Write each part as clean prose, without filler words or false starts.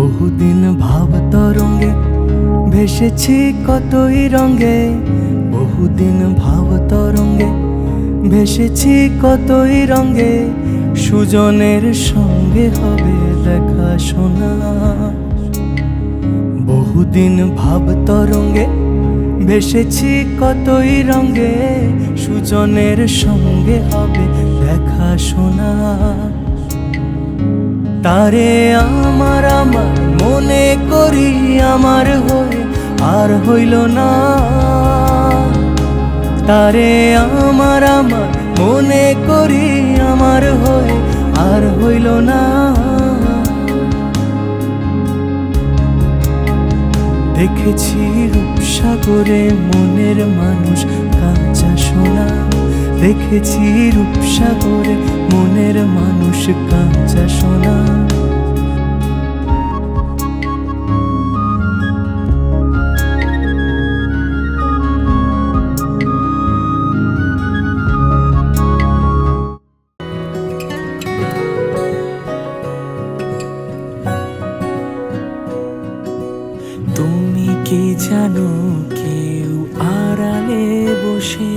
বহুদিন ভাব তরঙ্গে ভেসেছি কতই রঙে, বহুদিন ভাব তরঙ্গে ভেসেছি কতই রঙে। সুজনের সঙ্গে হবে দেখা শোনা। বহুদিন ভাব তরঙ্গে ভেসেছি কতই রঙে, সুজনের সঙ্গে হবে দেখা শোনা। তারে আমার আমার মনে করি আমার হয়ে আর হইল না। তারে আমার আমার মনে করি আমার হয়ে আর হইল না। দেখেছি রূপসাগরে মনের মানুষ কাঁচা সোনা। দেখেছি রূপসাগরে মনের মানুষ কাঁচা সোনা। তুমি কি জানো কেউ আড়ালে বসে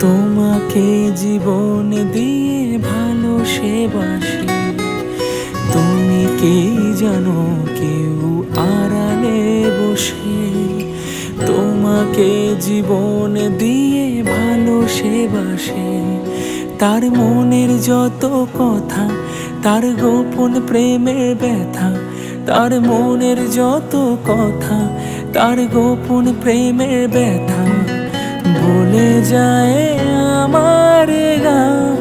তোমাকে জীবন দিয়ে ভালো সে বাসে। তুমি কি জানো কেউ আড়ালে বসে তোমাকে জীবন দিয়ে ভালো সে বাসে। তার মনের যত কথা, তার গোপন প্রেমের ব্যথা, তার মনের যত কথা, তার গোপন প্রেমের ব্যথা বলে যায় আমার গান।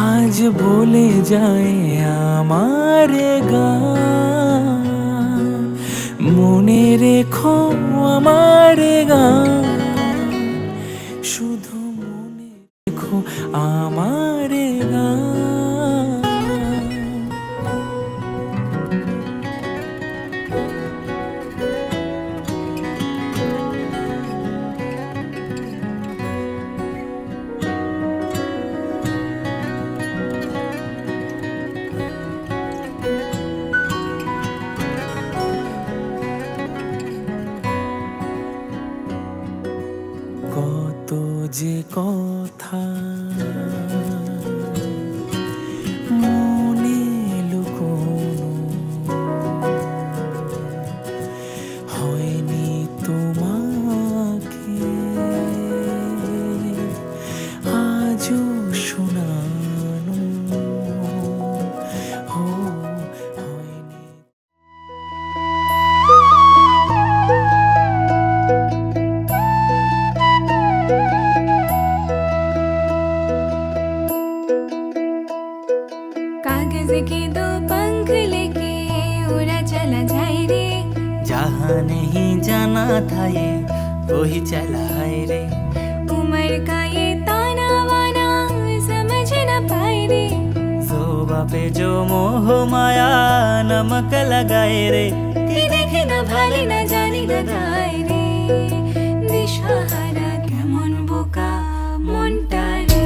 আজ বলে যায় আমার গান। মনে রেখো আমার গান, শুধু মনে রেখো আমার গান। কত যে কথা মনে লুকোনো, হয়নি তোমাকে আজও শোনানো। হয়নি। कागज के दो पंख लेके उड़ा चला जाए रे। जहाँ नहीं जाना था ये वही चला है रे। उम्र का ये ताना वाना समझ न पाए रे। जोबा पे जो मोह माया नमक लगाए रे। कि देखे न भाले न जाने न गाए रे। दिशाहारा केमन बोका মনটা রে।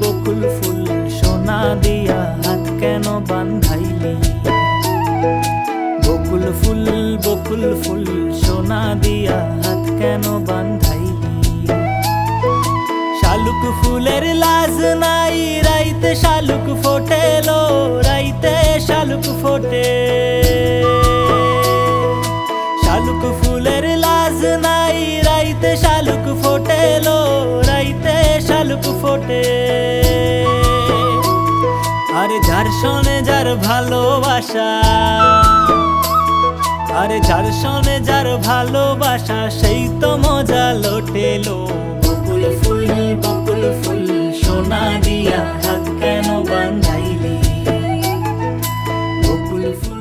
বকুল ফুল সোনা দিয়া হাত কেন বান্ধাইলি। বকুল ফুল সোনা দিয়া হাত কেন বান্ধাইলি। শালুক ফুলের লাজ নাই রাইতে শালুক ফোটেলো, রাইতে শালুক ফোটে। শালুক ফুলের লাজ নাই রাইতে শালুক ফোটেলো, রাইতে শালুক ফোটে। আরে যার শোনে যার ভালোবাসা, আরে যার শোনে যার ভালোবাসা সেই তো মজা লোটেলো। বকুল ফুল সোনা দিয়া হাত কেন বান্ধাইলি। বকুল ফুল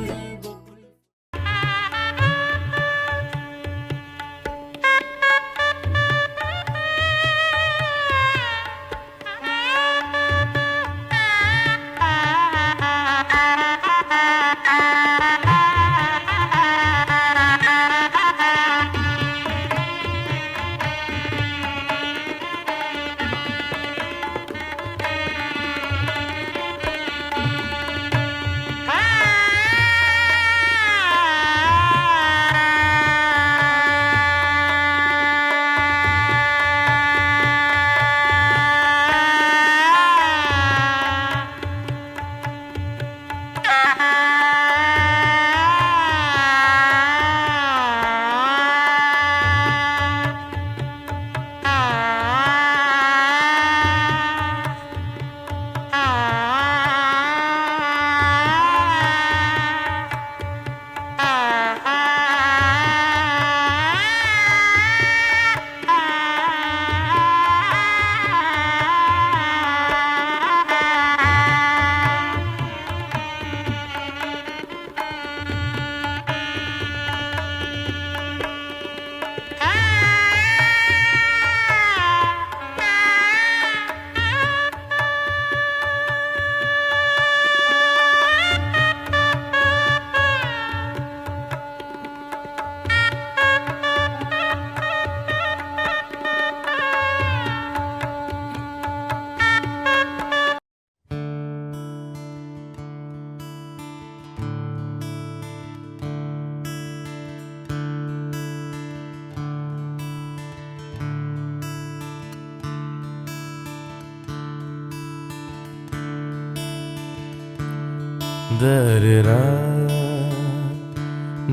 Da-da-da,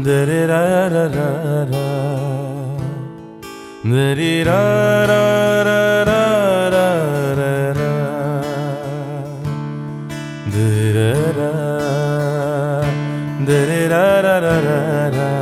da-da-da-da-da-da, da-da-da-da-da-da-da, da-da-da, da-da-da-da-da-da,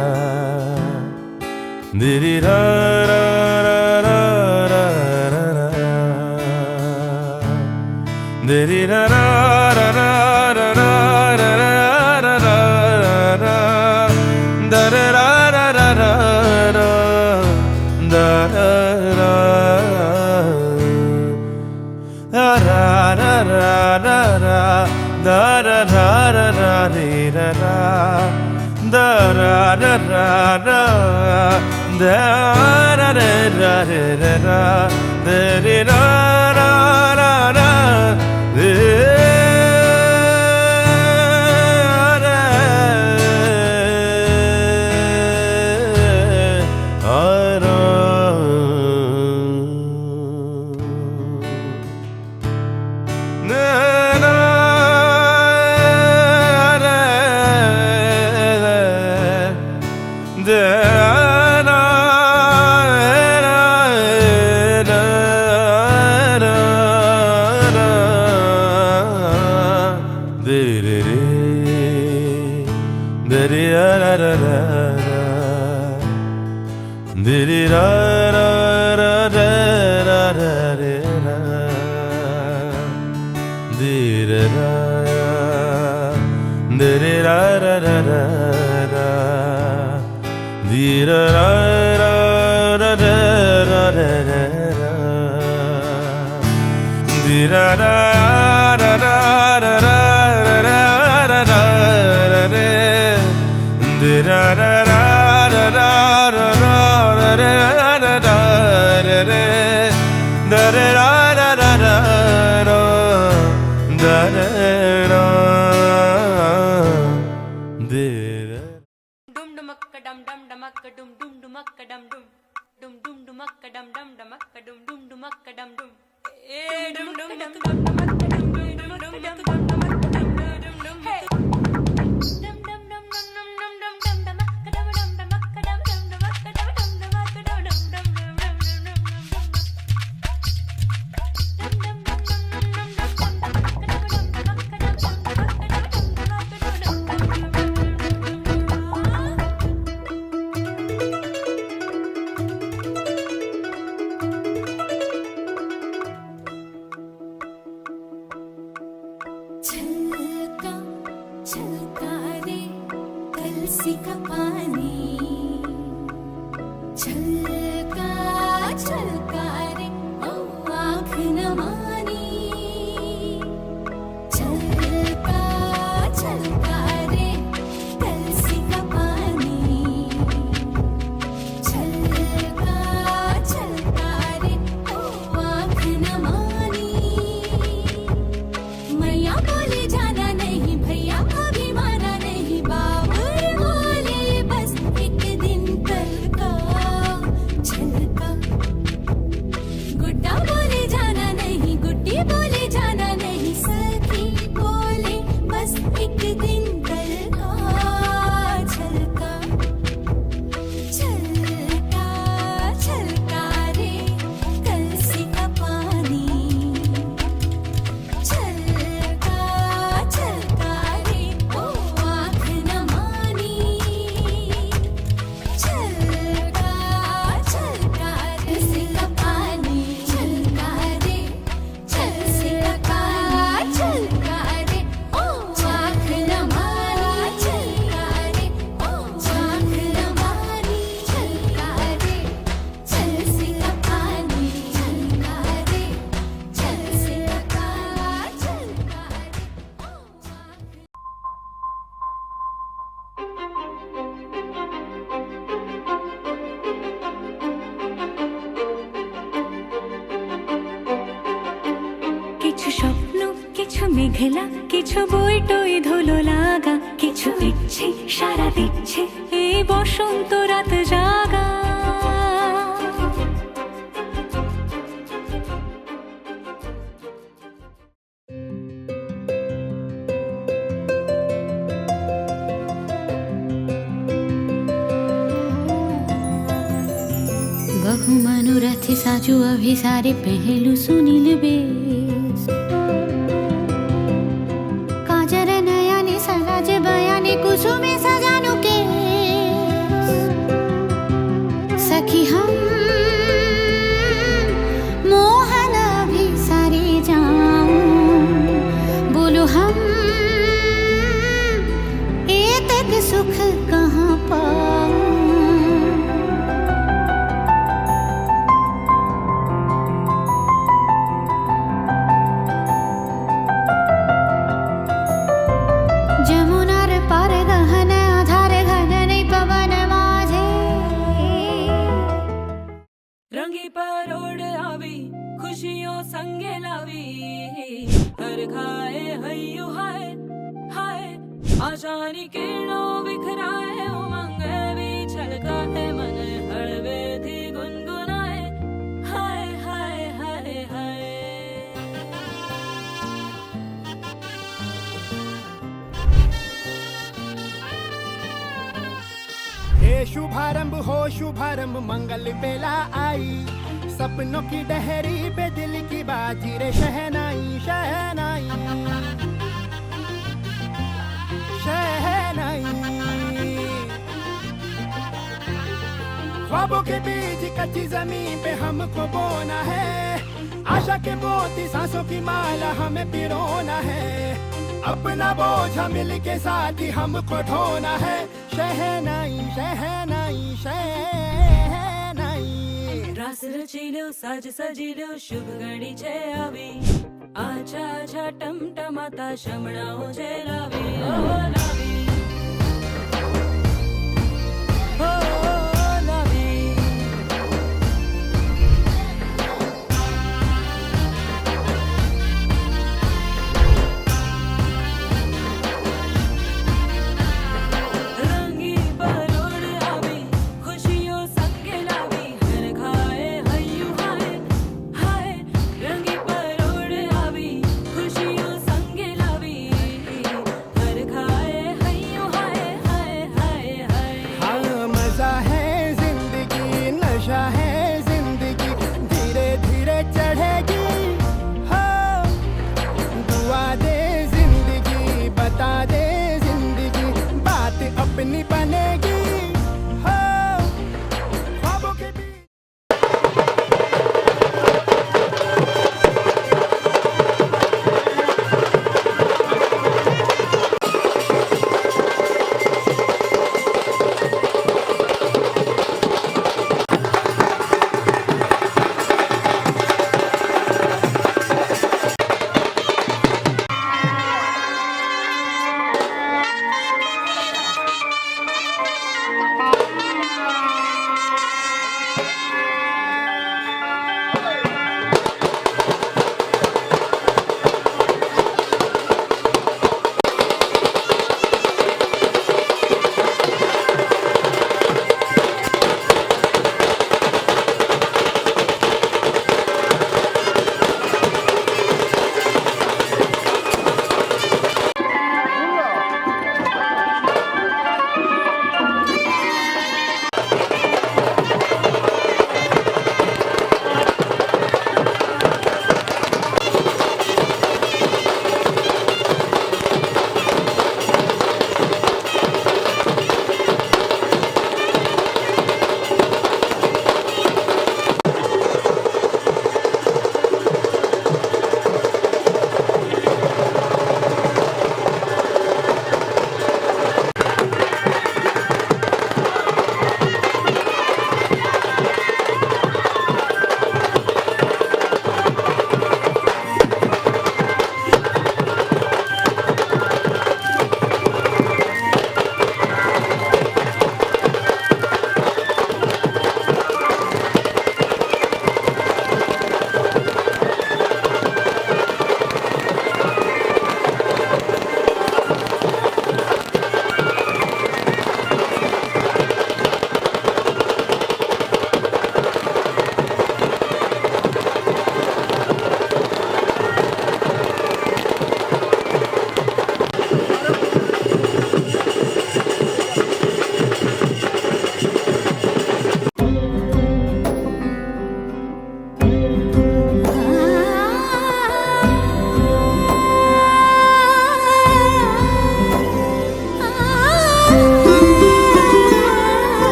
Dum dumakka dum dum dumakka dum dum dumakka dum dum dum dum dumakka dum dum dumakka dum dum dumakka dum dum dum dum dum dumakka dum dum dum dum dum dumakka dum dum dum hey dum dum dum dum dum dum dum dum dumakka dum dum dumakka dum dum dumakka dum dum dumakka dum dum dum dum মেঘলা কিছু বই টই ধুলো লাগা, কিছু ইচ্ছে সারা দিচ্ছে এই বসন্ত রাত জাগা। मनोरथ साजू अभी सारे पहलू सुनील बेस काजर नयाने सराज बयाने कुसुमे सजानु के सखी हम मोहन अभी सारे जाऊं बोलो हम एतक सुख कहाँ पाऊं जमुनार पार गहन आधार घन पवन माझे रंगी परोड़ आवी खुशियों संगे लावी हर खाए हय्यू हाय हाय आशानी किरणों बिखराए उमंग भी छलकाए मन हड़वे थी गुनगुनाए हाय हाय हाय हाय हे शुभारंभ हो शुभारंभ मंगल बेला आई सपनों की डहरी पे दिल की बाजी रे शहनाई शहनाई शहनाई ख्वाबों के बीज कच्ची जमीन पे हमको बोना है आशा के मोती सांसों की माला हमें पिरोना है अपना बोझ मिल के साथ ही हमको ढोना है शहनाई शहनाई शहनाई रास रचिलो साज सजिलो शुभ घड़ी छे आवी आछा आछा टमटमाता शमणाओ छे लावी ओ लावी ओ लावी रंगी परोड़ आवी खुशियों संगे लावी हर खाए हय्यू हाय हाय रंगी परोड़ आवी खुशियों संगे लावी हर खाए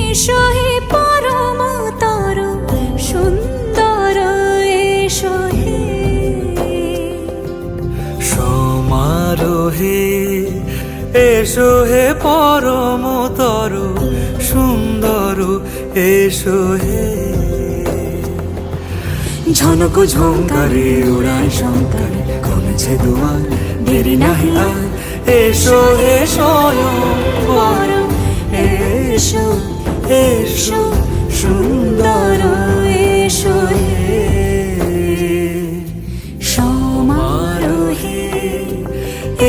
এসো হে পরমতর সুন্দর এসো হে সমারোহে এসো হে পরমতর সুন্দর এসো হে ঝনক ঝঙ্কারে উড়ায় শঙ্কারে খুলেছে দুয়ার দেরি নাহি আর এসো হে স্বয়ং পরম এসো এসো সুন্দর এসো হে সমারোহে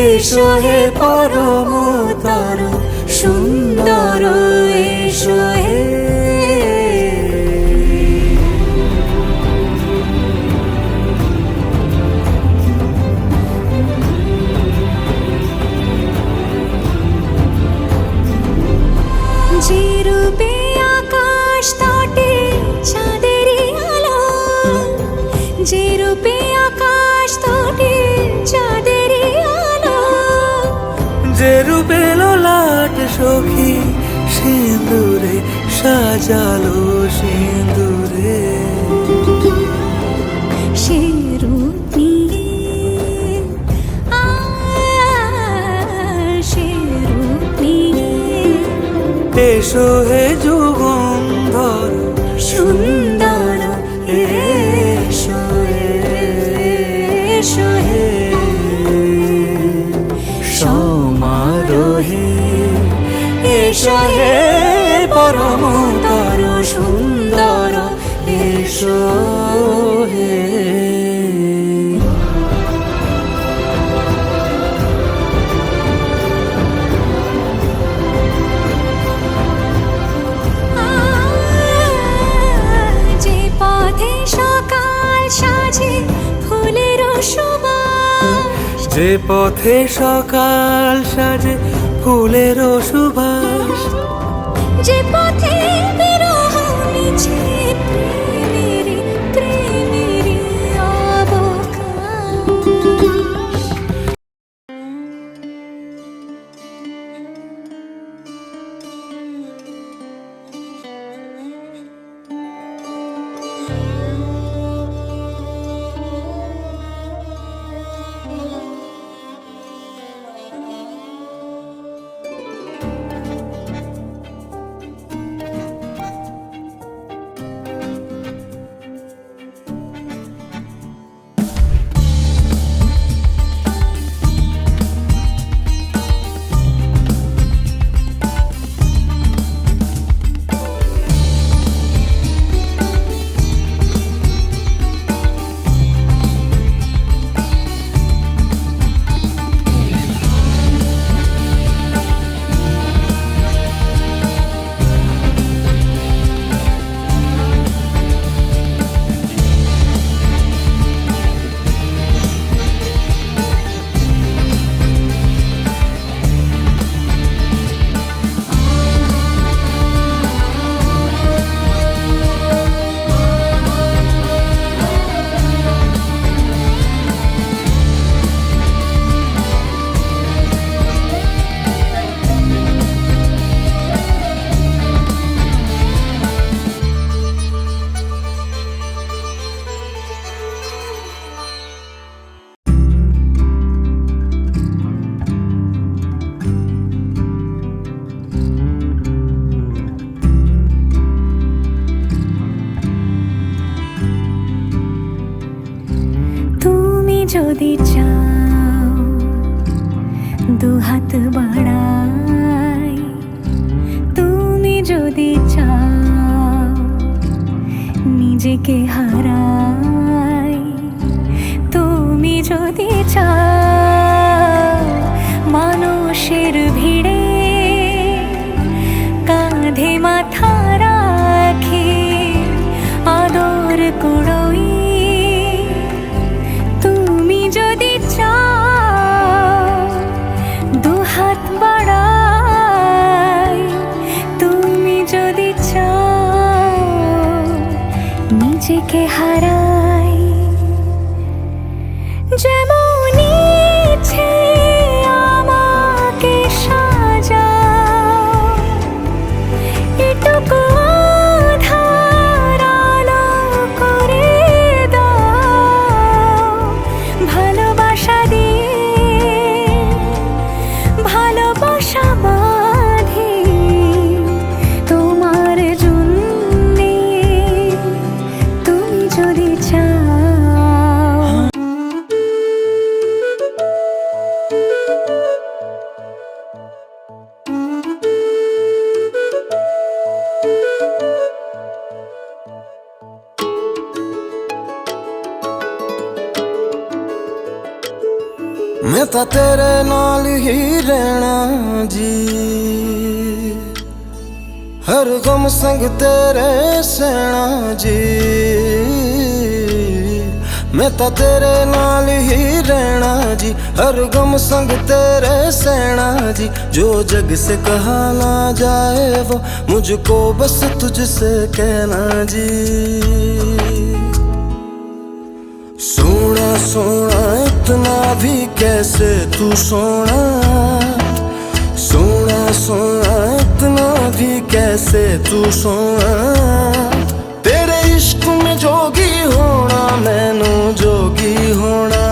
এসো হে পরমতর সুন্দর এসো হে যে রূপে আকাশ তটে চাঁদেরই আলো যে রূপে আকাশ তটে চাঁদেরই আলো যে রূপে ললাট সখী সিঁদুরে সাজালো সিঁদুরে সে রূপ নিয়ে সে রূপ নিয়ে এসো হে যুগন্ধর সুন্দর এসো এসো হে সমারোহে এসো হে পরমতর সুন্দর এসো হে যে পথে সকাল সাজে ফুলের সুবাস যে পথে সকাল সাজে ফুলের সুবাস যে পথে বিরহ মিছে প্রেমের প্রেমের অবকাশ যদি চাও দুহাত বাড়াই তুমি যদি চাও নিজেকে হারাই তুমি যদি চাও মানুষের ভিড়ে কাঁধে মাথা রাখি আদর কুড়োই তুমি যদি চাও দুহাত বাড়াই তুমি যদি চাও নিজেকে হারাই যেমন ইচ্ছে আমাকে সাজাও এটুকু ਤਾਂ ਤੇਰੇ ਨਾਲ ਹੀ ਰਹਿਣਾ ਜੀ, ਹਰ ਗਮ ਸੰਗ ਤੇਰੇ ਸਹਿਣਾ ਜੀ। मैं तो तेरे नाल ही रहना जी, हर गम संग तेरे सहना जी। जो जग से कहा ना जाए वो मुझको बस तुझसे कहना जी। सोना सोना इतना भी कैसे तू सोना, सोना सोना इतना भी कैसे तू सोना। तेरे इश्क में जोगी होना मैनू जोगी होना।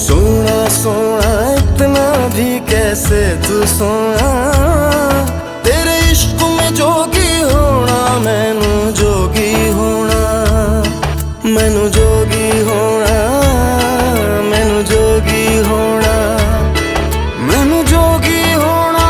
सोना सोना इतना भी कैसे तू सोना। तेरे इश्क में जोगी होना मैनू जोगी होना। मैनू जोगी होना, मैनू जोगी होना, मैनू जोगी होना।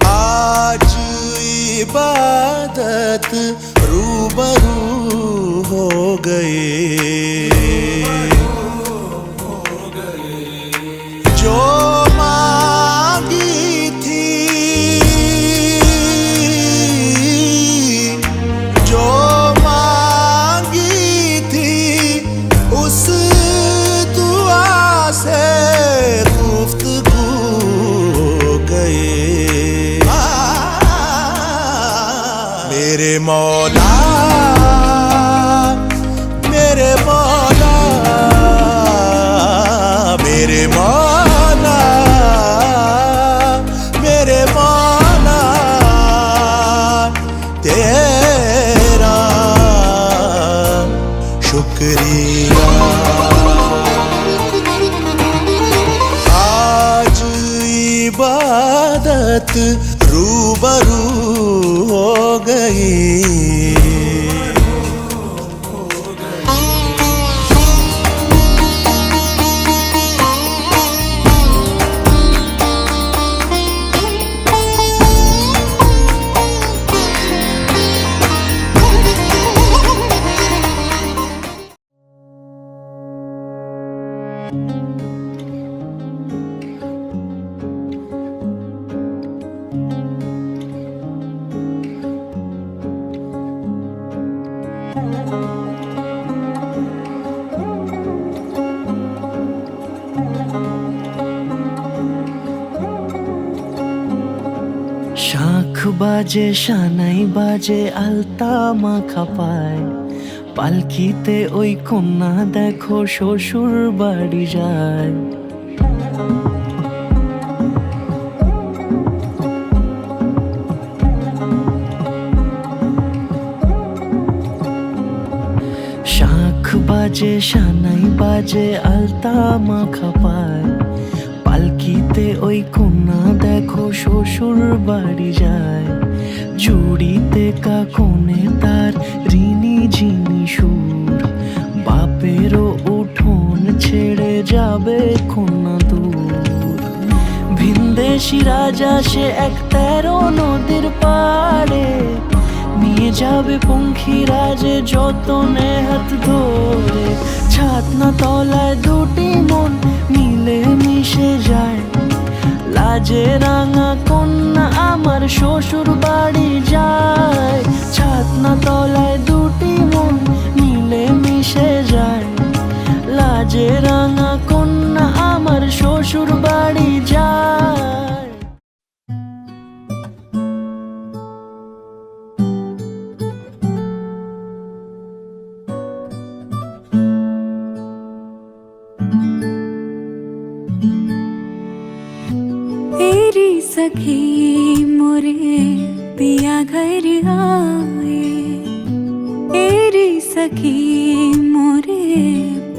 आज इबादत रूबरू हो गए। जो मांगी थी, जो मांगी थी उस दुआ से गुफ्तगू हो गए। मेरे मौला, मेरे मौला, मेरे मौला, मेरे मौला, तेरा शुक्रिया। आज इबादत रूबरू हो गई। শাঁখ বাজে সানাই বাজে আলতা মাখা পায়, পালকিতে ওই কন্যা দেখো শ্বশুর বাড়ি যায়। শাঁখ বাজে সানাই বাজে আলতা মাখা পায়, পালকিতে ওই কন্যা দেখো শ্বশুর বাড়ি যায়। চুড়িতে কাকনে তার ঋণী ঝিনি সুর, বাপেরও উঠোন ছেড়ে যাবে কন্যা দূর। ভিনদেশি রাজা সে এক 13 নদীর পাড়ে, নিয়ে যাবে পঙ্খিরাজে যতনে হাত ধরে। ছাতনা তলায় দুটি মন মিলে মিশে যায়, লাজে রাঙা কন্যা আমার শ্বশুর বাড়ি যায়। ছাতনা তলায় দুটি মন মিলে মিশে যায়, লাজে রাঙা কন্যা আমার শ্বশুর বাড়ি যায়। तेरी सखी मोरे पिया घर आए, तेरी सखी मोरे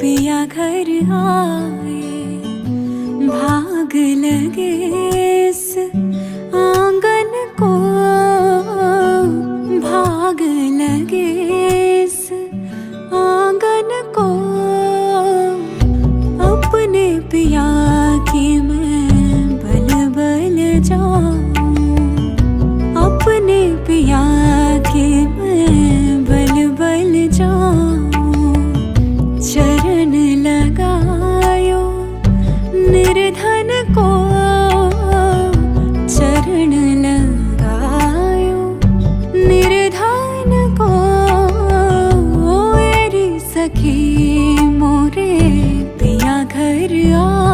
पिया घर आए। भाग लगे इस आंगन को, भाग लगे इस आंगन को। अपने पिया की मैं बल बल जाऊं, अपने पिया के मैं बल बल जाऊं। चरण लगायो निर्धन को, चरण लगायो निर्धन को। मेरी सखी मोरे पिया घर आए।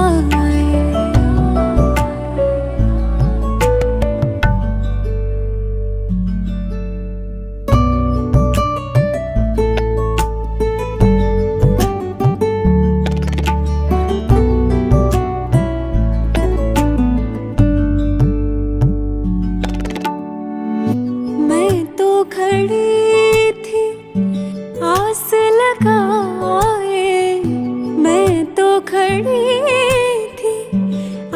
मैं तो खड़ी थी आस लगाए, मैं तो खड़ी थी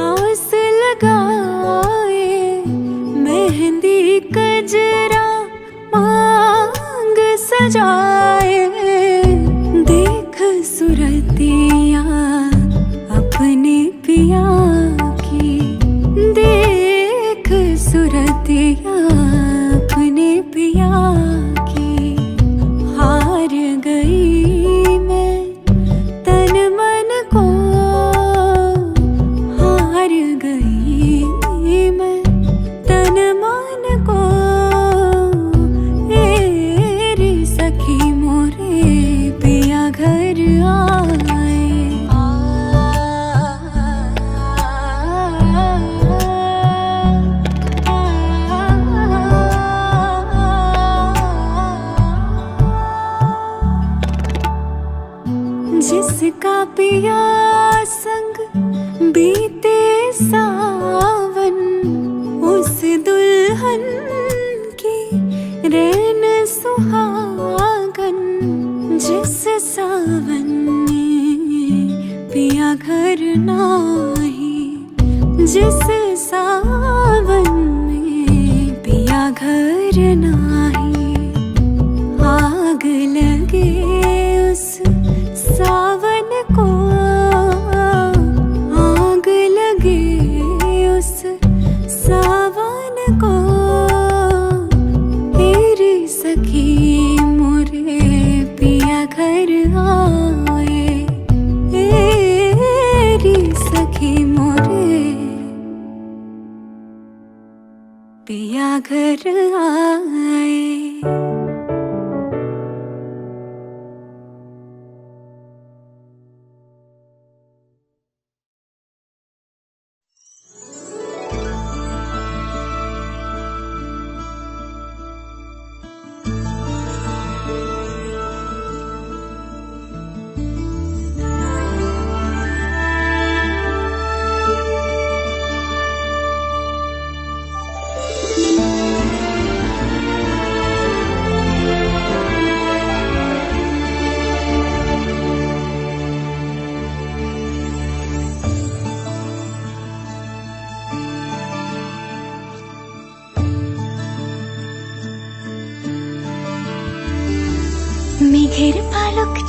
आस लगाए। मेहंदी कजरा मांग सजाए, देख सुरतिया अपने पिया की, देख सुरतिया अपने पिया की। हार गई मैं तन मन को, हार गई मैं तन मन को। मेरी सखी मोरे पिया घर आए। जिसका पिया संग बीते सावन, उस दुल्हन की रैन सुहागन। जिस सावन में पिया घर नाही, जिस सावन में पिया घर नाही। आग लगे उस सावन को, आग लगे उस सावन को। तेरी सखी मोरे पिया घर आए, तेरी सखी मोरे पिया घर आए।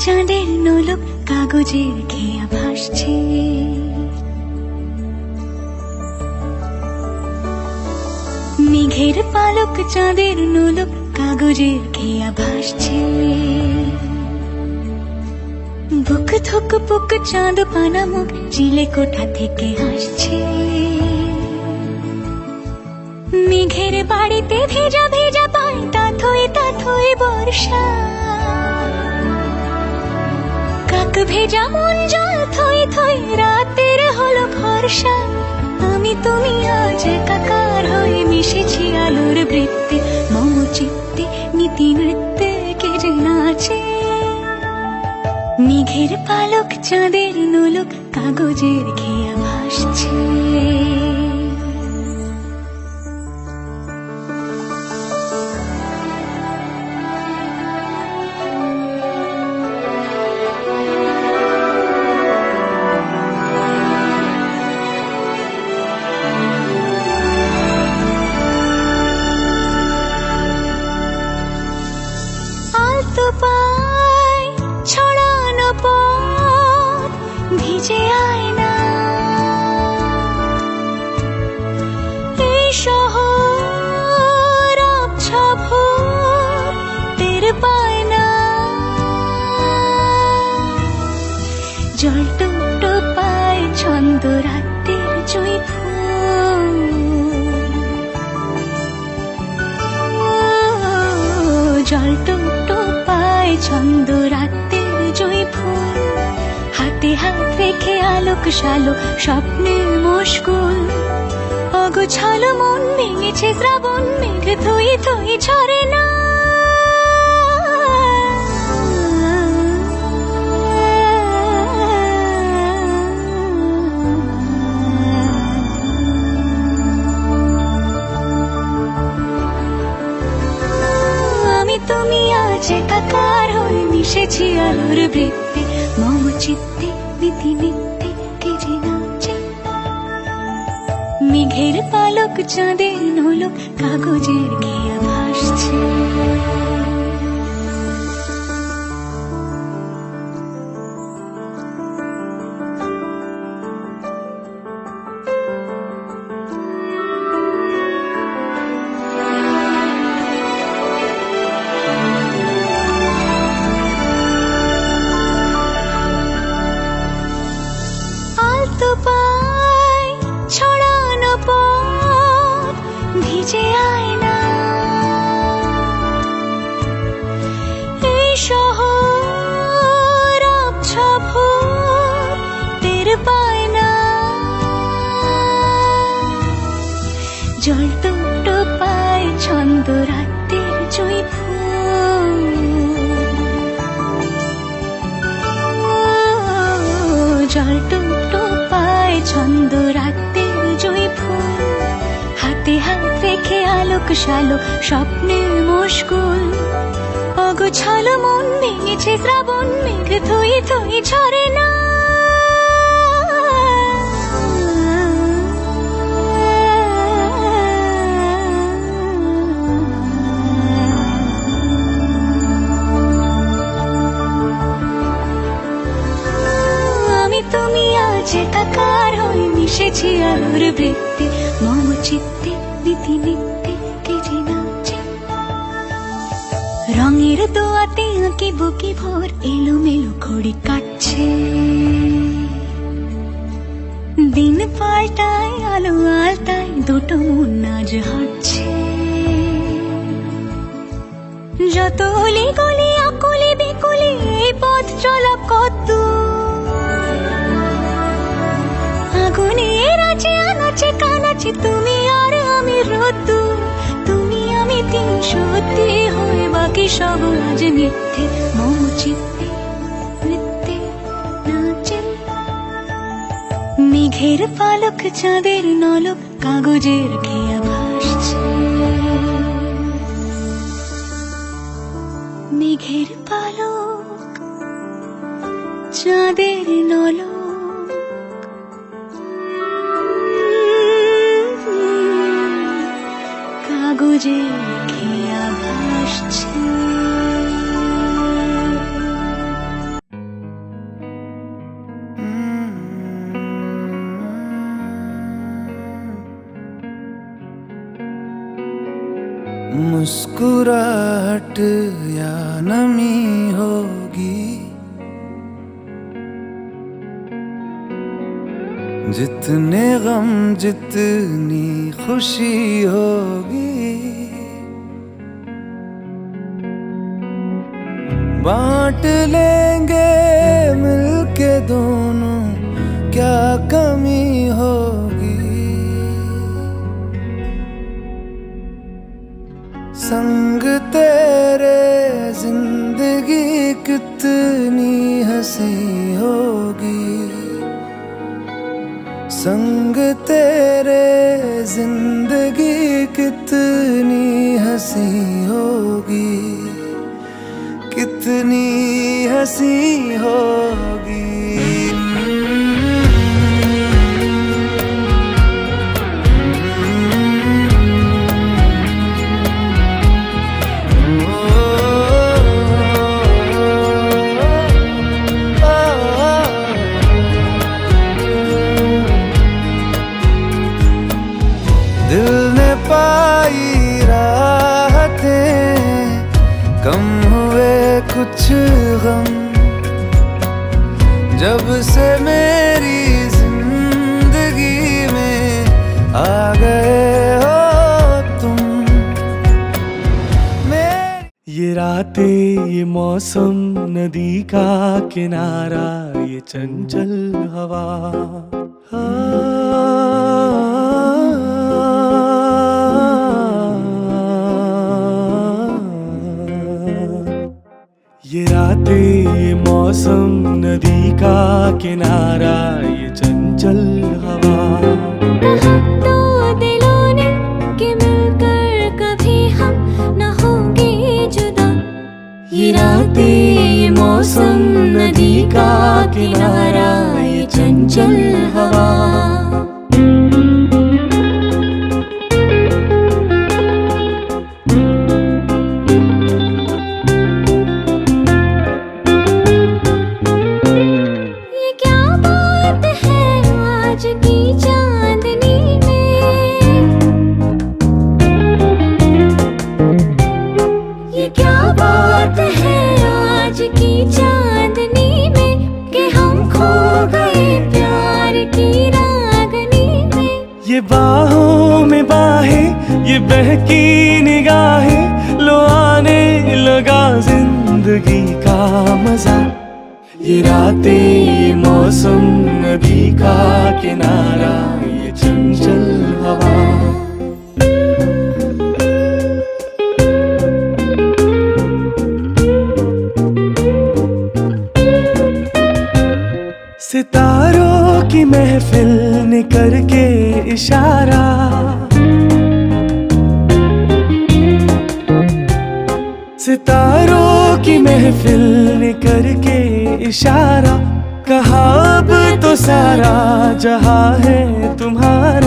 চাঁদের নোলক কাগজের খেয়া ভাসছে, মেঘের পালক চাঁদের নোলক কাগজের খেয়া ভাসছে। বুক থুক পুক চাঁদ পানা মুখ চিলে কোঠা থেকে হাসছে। মেঘের বাড়িতে ভেজা ভেজা পায় তাথই বর্ষা, কাক ভেজা মন জল থই থই রাতের হলো ভরসা। আমি তুমি আজ একাকার হয়ে মিশেছি আলোর বৃত্তে, মম চিত্তে নীতি নৃত্যে কে যে নাচে। মেঘের পালক চাঁদের নোলক কাগজের খেয়া ভাসছে। আলতো পায় ছড়ানো পথ ভিজে আয়না, এই শহর আবছা ভোর টের পায় না। জল টুকটো পায় ছন্দ রাতের জুই ফুল, জল টুকটো পায় ছন্দ রাতের জুই ফুল। হাতে হাত রেখে আলোক শালোক স্বপ্নের মশগুল, অগোছালো মন ভেঙেছে শ্রাবণ মেঘ থই থই ঝরে না। আমি তুমি আজ একাকার হয়ে মিশেছি আলোর বৃত্তে, মম চিত্তে নীতি নিত্যে কে যে নাচে। মেঘের পালক চাঁদের নোলক কাগজের খেয়া ভাসছে। আলতো পায় ছড়ানো পথ ভিজে আয়না, এই শহর আবছা ভোর টের পায় না। জল টুকটো পায় ছন্দ রাতের জুই ফুল, জল টুকটো পায় ছন্দ রাতের জুই ফুল। হাতে হাত রেখে আলোক শালোক স্বপ্নের মশগুল, অগোছালো মন ভেঙেছে শ্রাবণ মেঘ থই থই ঝরে না। আমি তুমি আজ একাকার হয়ে মিশেছি আলোর বৃত্তে, মম চিত্তে নীতি নিত্যে কে যে নাচে। রঙের দোয়াতে আঁকি বুকি ভোর এলোমেলো ঘড়ি কাটছে। দিন পাল্টায় আলো আলতায় দুটো মন আজ হাঁটছে। যত অলি গলি আকুলি বিকুলি এই পথ চলা কত, আগুনের আছে আনাচে কানাচে তুমি আর আমি রোদ্দু। তুমি আমি তিন সত্যি হয়ে বাকি সব আজ মিথ্যে, মম চিত্তে নৃত্যে নাচে। মেঘের পালক চাঁদের নলক কাগজের খেয়া ভাসছে। মেঘের পালক চাঁদের নলক কাগজের খেয়া ভাসছে। मुस्कुराहट या नमी होगी, जितने गम जितनी खुशी होगी, बांट लेंगे मिलके दोनों, क्या कमी होगी। संग तेरे जिंदगी कितनी हंसी होगी, संग तेरे जिंदगी कितनी हंसी होगी, कितनी हंसी होगी। दिल ने पाई राहतें, कम हुए कुछ गम, जब से मेरी जिंदगी में आ गए हो तुम। ये रातें, ये मौसम, नदी का किनारा, ये चंचल हवा, ये रातें, ये मौसम, नदी का किनारा, ये चंचल हवा। दो दिलों ने कि मिलकर कभी हम न होंगे जुदा। ये रातें, ये मौसम, नदी का किनारा, ये चंचल हवा। ये बाहों में बाहें, ये बहकी निगाहें, लो आने लगा जिंदगी का मजा। ये रातें, ये मौसम, नदी का किनारा, ये चंचल हवा। सितारों की महफिल ने करके इशारा, सितारों की महफिल ने करके इशारा, कहा अब तो सारा जहां है तुम्हारा।